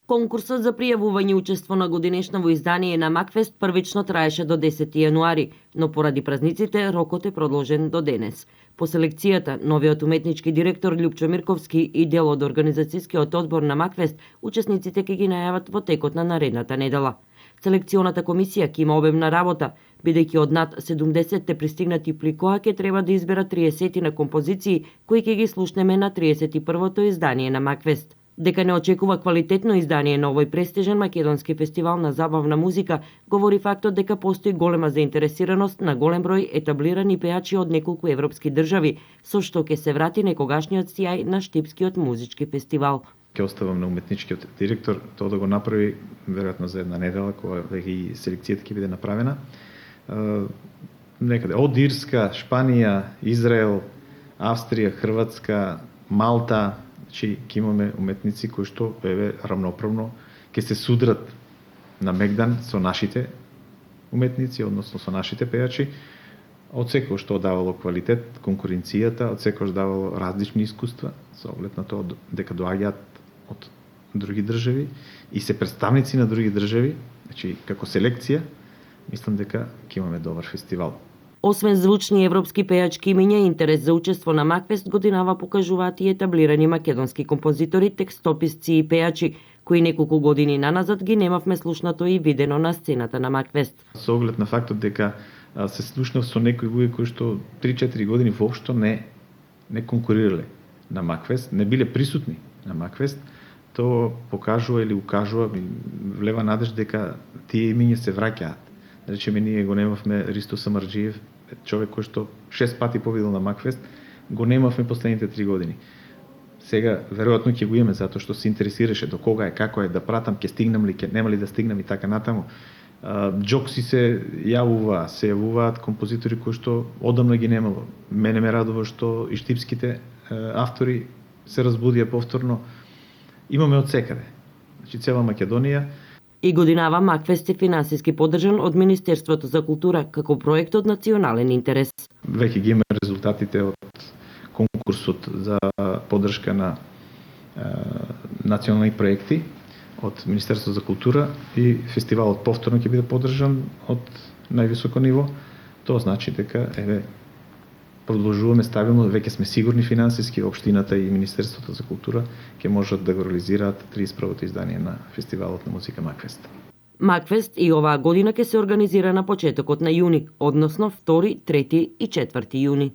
Конкурсот за пријавување учество на годинешново издание на Макфест првично траеше до 10 јануари, но поради празниците рокот е продолжен до денес. По селекцијата, новиот уметнички директор Љупчо Мирковски и дел од организацијскиот одбор на Макфест, учесниците ќе ги најават во текот на наредната недела. Селекционата комисија ќе има обемна работа, бидејќи од над 70 пристигнати пликоа ќе треба да избера 30 на композиции кои ќе ги слушнеме на 31-то издание на Макфест. Дека не очекува квалитетно издание на овој престижен македонски фестивал на забавна музика, говори фактот дека постои голема заинтересираност на голем број етаблирани пејачи од неколку европски држави, со што ќе се врати некогашниот сјај на Штипскиот музички фестивал. Ќе оставам на уметничкиот директор тоа да го направи веројатно за една недела кога веќе и селекцијата ќе биде направена. Некаде од Ирска, Шпанија, Израел, Австрија, Хрватска, Малта, че ќе имаме уметници кои што рамноправно ќе се судрат на Мегдан со нашите уметници, односно со нашите пејачи, од секој што давало квалитет, конкуренцијата, од секој што давало различни искуства, со оглед на тоа дека доаѓаат од други држави и се представници на други држави, значи како селекција, мислам дека ќе имаме добар фестивал. Освен звучни европски пејачки имиња, интерес за учество на Макфест годинава покажуваат и етаблирани македонски композитори, текстописци и пејачи, кои неколку години наназад ги немавме слушнато и видено на сцената на Макфест. Со оглед на фактот дека се слушнав со некои луѓе кои што 3-4 години воопшто не конкурирале на Макфест, не биле присутни на Макфест, тоа покажува или укажува, влева надеж дека тие имиња се враќаат. Да речеме, ние го немавме Ристо Самарџиев, човек кој што 6 пати победил на Макфест, го немавме последните 3 години. Сега веројатно ќе го имаме затоа што се интересираше до кога е, како е, да пратам, ќе стигнам ли, ќе нема ли да стигнам и така натаму. Джокси се јавуваат композитори кои што одамна ги немало. Мене ме радува што и штипските автори се разбудија повторно. Имаме од секаде. Значи цела Македонија. И годинава Макфест е финансиски поддржан од Министерството за култура како проект од национален интерес. Веќе ги имаме резултатите од конкурсот за поддршка на национални проекти од Министерството за култура и фестивалот повторно ќе биде поддржан од највисоко ниво. Тоа значи дека продолжуваме стабилно, веќе сме сигурни финансиски, општината и Министерството за култура ќе можат да го реализираат 31-то издание на фестивалот на музика Макфест. Макфест и оваа година ќе се организира на почетокот на јуни, односно 2, 3 и 4 јуни.